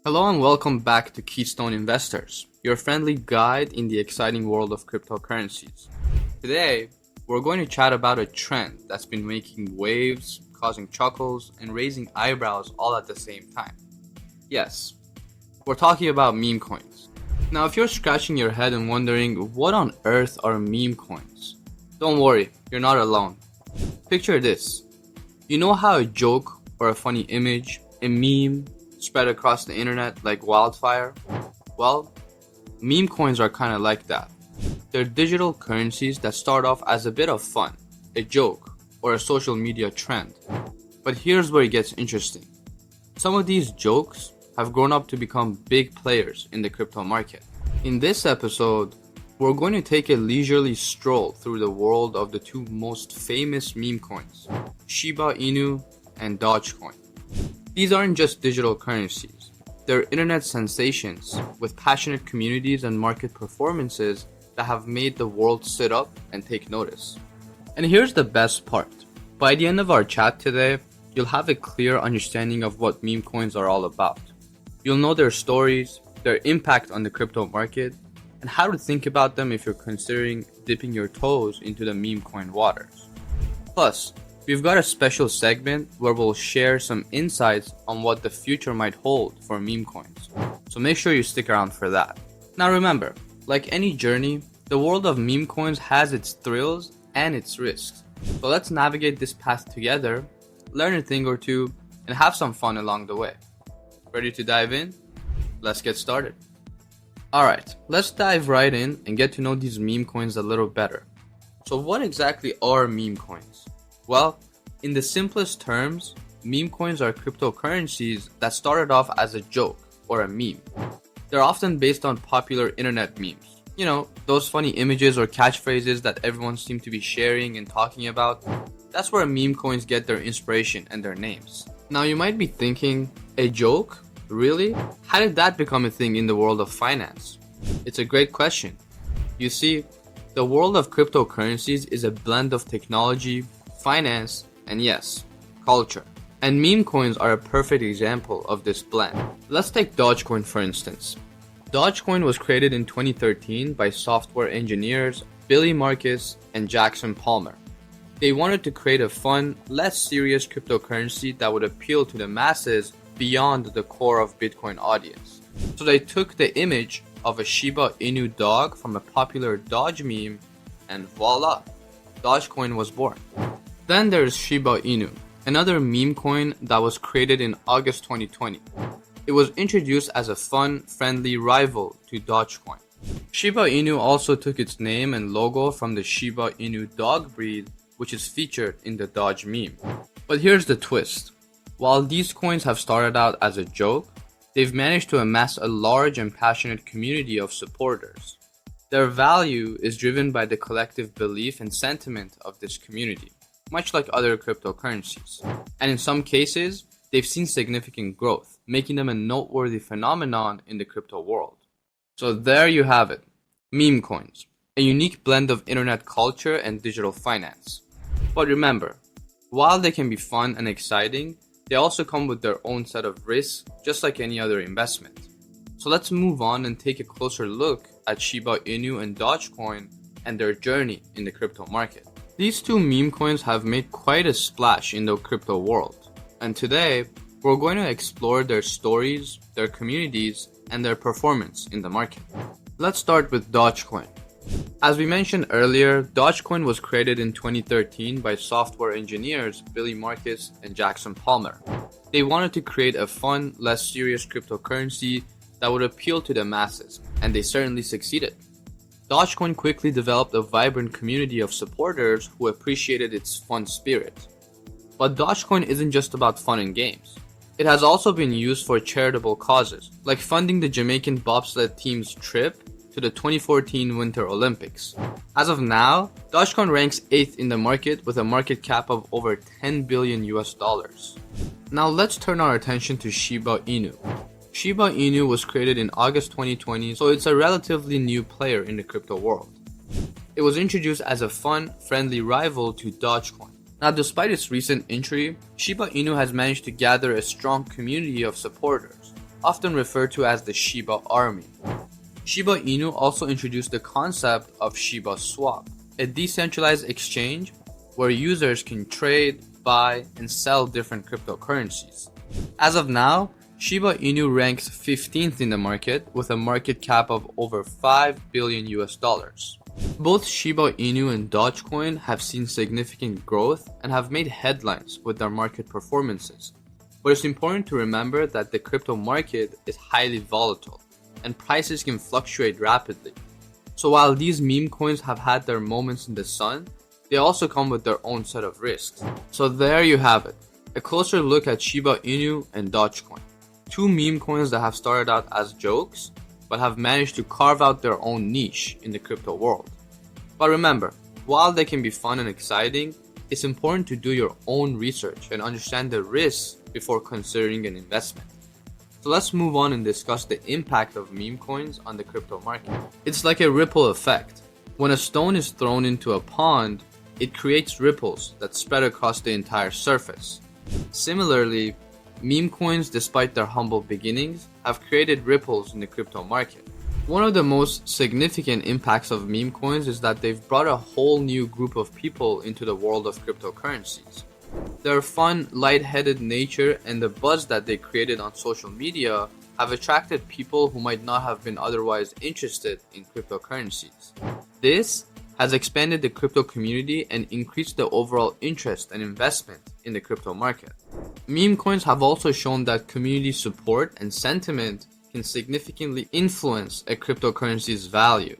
Hello and welcome back to Keystone Investors, your friendly guide in the exciting world of cryptocurrencies. Today, we're going to chat about a trend that's been making waves, causing chuckles, and raising eyebrows all at the same time. Yes, we're talking about meme coins. Now, if you're scratching your head and wondering what on earth are meme coins, don't worry, you're not alone. Picture this. You know how a joke or a funny image, a meme, spread across the internet like wildfire? Well, meme coins are kind of like that. They're digital currencies that start off as a bit of fun, a joke, or a social media trend. But here's where it gets interesting. Some of these jokes have grown up to become big players in the crypto market. In this episode, we're going to take a leisurely stroll through the world of the two most famous meme coins, Shiba Inu and Dogecoin. These aren't just digital currencies. They're internet sensations with passionate communities and market performances that have made the world sit up and take notice. And here's the best part. By the end of our chat today, you'll have a clear understanding of what meme coins are all about. You'll know their stories, their impact on the crypto market, and how to think about them if you're considering dipping your toes into the meme coin waters. Plus, we've got a special segment where we'll share some insights on what the future might hold for meme coins. So make sure you stick around for that. Now remember, like any journey, the world of meme coins has its thrills and its risks. So let's navigate this path together, learn a thing or two, and have some fun along the way. Ready to dive in? Let's get started. Alright, let's dive right in and get to know these meme coins a little better. So what exactly are meme coins? Well, in the simplest terms, meme coins are cryptocurrencies that started off as a joke or a meme. They're often based on popular internet memes. You know, those funny images or catchphrases that everyone seems to be sharing and talking about. That's where meme coins get their inspiration and their names. Now you might be thinking, a joke? Really? How did that become a thing in the world of finance? It's a great question. You see, the world of cryptocurrencies is a blend of technology, finance, and yes, culture. And meme coins are a perfect example of this blend. Let's take Dogecoin for instance. Dogecoin was created in 2013 by software engineers Billy Marcus and Jackson Palmer. They wanted to create a fun, less serious cryptocurrency that would appeal to the masses beyond the core of Bitcoin audience. So they took the image of a Shiba Inu dog from a popular Doge meme and voila, Dogecoin was born. Then there's Shiba Inu, another meme coin that was created in August 2020. It was introduced as a fun, friendly rival to Dogecoin. Shiba Inu also took its name and logo from the Shiba Inu dog breed, which is featured in the Doge meme. But here's the twist. While these coins have started out as a joke, they've managed to amass a large and passionate community of supporters. Their value is driven by the collective belief and sentiment of this community, much like other cryptocurrencies. And in some cases, they've seen significant growth, making them a noteworthy phenomenon in the crypto world. So there you have it, meme coins, a unique blend of internet culture and digital finance. But remember, while they can be fun and exciting, they also come with their own set of risks, just like any other investment. So let's move on and take a closer look at Shiba Inu and Dogecoin and their journey in the crypto market. These two meme coins have made quite a splash in the crypto world. And today, we're going to explore their stories, their communities, and their performance in the market. Let's start with Dogecoin. As we mentioned earlier, Dogecoin was created in 2013 by software engineers Billy Marcus and Jackson Palmer. They wanted to create a fun, less serious cryptocurrency that would appeal to the masses, and they certainly succeeded. Dogecoin quickly developed a vibrant community of supporters who appreciated its fun spirit. But Dogecoin isn't just about fun and games. It has also been used for charitable causes, like funding the Jamaican bobsled team's trip to the 2014 Winter Olympics. As of now, Dogecoin ranks 8th in the market with a market cap of over $10 billion. Now let's turn our attention to Shiba Inu. Shiba Inu was created in August 2020, so it's a relatively new player in the crypto world. It was introduced as a fun, friendly rival to Dogecoin. Now, despite its recent entry, Shiba Inu has managed to gather a strong community of supporters, often referred to as the Shiba Army. Shiba Inu also introduced the concept of Shiba Swap, a decentralized exchange where users can trade, buy, and sell different cryptocurrencies. As of now, Shiba Inu ranks 15th in the market with a market cap of over $5 billion US. Both Shiba Inu and Dogecoin have seen significant growth and have made headlines with their market performances. But it's important to remember that the crypto market is highly volatile and prices can fluctuate rapidly. So while these meme coins have had their moments in the sun, they also come with their own set of risks. So there you have it, a closer look at Shiba Inu and Dogecoin, two meme coins that have started out as jokes but have managed to carve out their own niche in the crypto world. But remember, while they can be fun and exciting, it's important to do your own research and understand the risks before considering an investment. So let's move on and discuss the impact of meme coins on the crypto market. It's like a ripple effect. When a stone is thrown into a pond, it creates ripples that spread across the entire surface. Similarly, meme coins, despite their humble beginnings, have created ripples in the crypto market. One of the most significant impacts of meme coins is that they've brought a whole new group of people into the world of cryptocurrencies. Their fun, light-headed nature and the buzz that they created on social media have attracted people who might not have been otherwise interested in cryptocurrencies. This has expanded the crypto community and increased the overall interest and investment in the crypto market. Meme coins have also shown that community support and sentiment can significantly influence a cryptocurrency's value.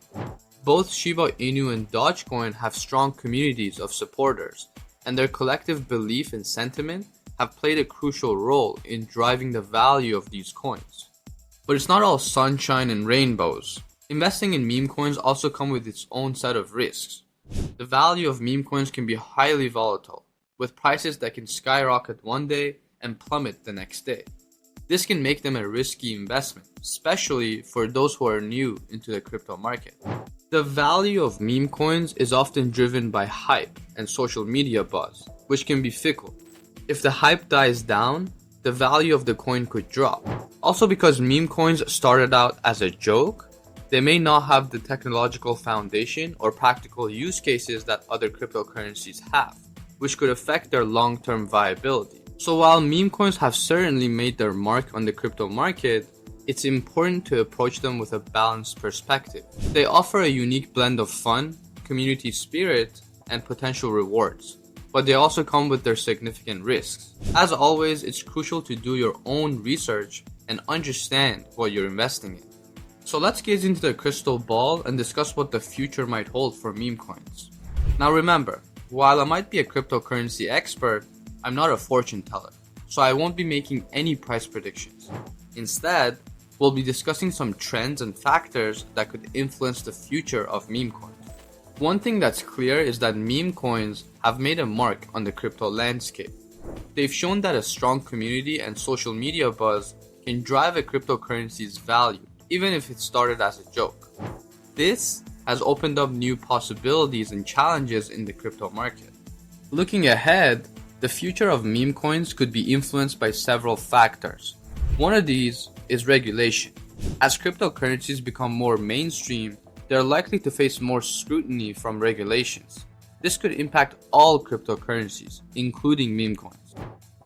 Both Shiba Inu and Dogecoin have strong communities of supporters, and their collective belief and sentiment have played a crucial role in driving the value of these coins. But it's not all sunshine and rainbows. Investing in meme coins also comes with its own set of risks. The value of meme coins can be highly volatile, with prices that can skyrocket one day and plummet the next day. This can make them a risky investment, especially for those who are new into the crypto market. The value of meme coins is often driven by hype and social media buzz, which can be fickle. If the hype dies down, the value of the coin could drop. Also, because meme coins started out as a joke, they may not have the technological foundation or practical use cases that other cryptocurrencies have, which could affect their long-term viability. So while meme coins have certainly made their mark on the crypto market, it's important to approach them with a balanced perspective. They offer a unique blend of fun, community spirit, and potential rewards, but they also come with their significant risks. As always, it's crucial to do your own research and understand what you're investing in. So let's gaze into the crystal ball and discuss what the future might hold for meme coins. Now remember, while I might be a cryptocurrency expert, I'm not a fortune teller, so I won't be making any price predictions. Instead, we'll be discussing some trends and factors that could influence the future of meme coins. One thing that's clear is that meme coins have made a mark on the crypto landscape. They've shown that a strong community and social media buzz can drive a cryptocurrency's value, even if it started as a joke. This has opened up new possibilities and challenges in the crypto market. Looking ahead, the future of meme coins could be influenced by several factors. One of these is regulation. As cryptocurrencies become more mainstream, they're likely to face more scrutiny from regulations. This could impact all cryptocurrencies, including meme coins.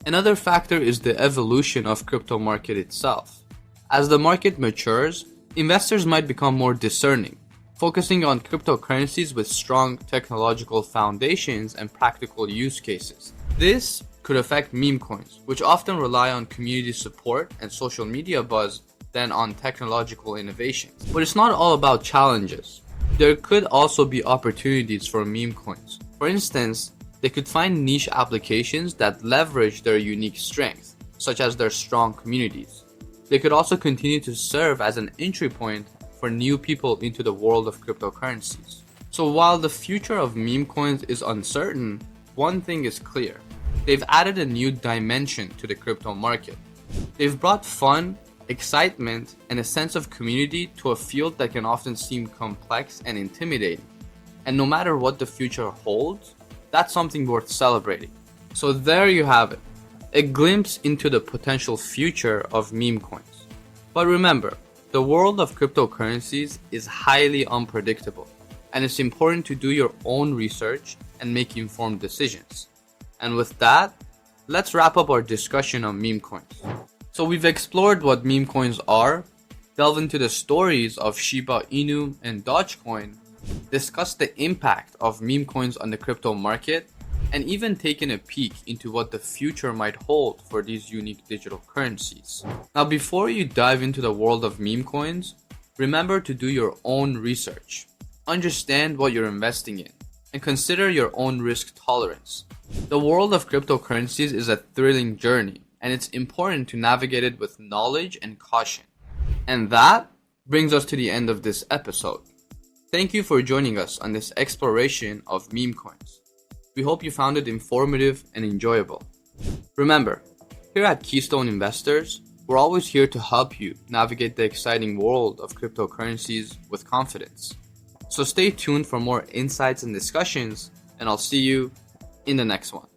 Another factor is the evolution of crypto market itself. As the market matures, investors might become more discerning, focusing on cryptocurrencies with strong technological foundations and practical use cases. This could affect meme coins, which often rely on community support and social media buzz than on technological innovations. But it's not all about challenges. There could also be opportunities for meme coins. For instance, they could find niche applications that leverage their unique strengths, such as their strong communities. They could also continue to serve as an entry point for new people into the world of cryptocurrencies. So while the future of meme coins is uncertain, one thing is clear. They've added a new dimension to the crypto market. They've brought fun, excitement, and a sense of community to a field that can often seem complex and intimidating. And no matter what the future holds, that's something worth celebrating. So there you have it, a glimpse into the potential future of meme coins. But remember, the world of cryptocurrencies is highly unpredictable, and it's important to do your own research and make informed decisions. And with that, let's wrap up our discussion on meme coins. So we've explored what meme coins are, delved into the stories of Shiba Inu and Dogecoin, discussed the impact of meme coins on the crypto market, and even taken a peek into what the future might hold for these unique digital currencies. Now, before you dive into the world of meme coins, remember to do your own research. Understand what you're investing in, and consider your own risk tolerance. The world of cryptocurrencies is a thrilling journey, and it's important to navigate it with knowledge and caution. And that brings us to the end of this episode. Thank you for joining us on this exploration of meme coins. We hope you found it informative and enjoyable. Remember, here at Keystone Investors, we're always here to help you navigate the exciting world of cryptocurrencies with confidence. So stay tuned for more insights and discussions, and I'll see you in the next one.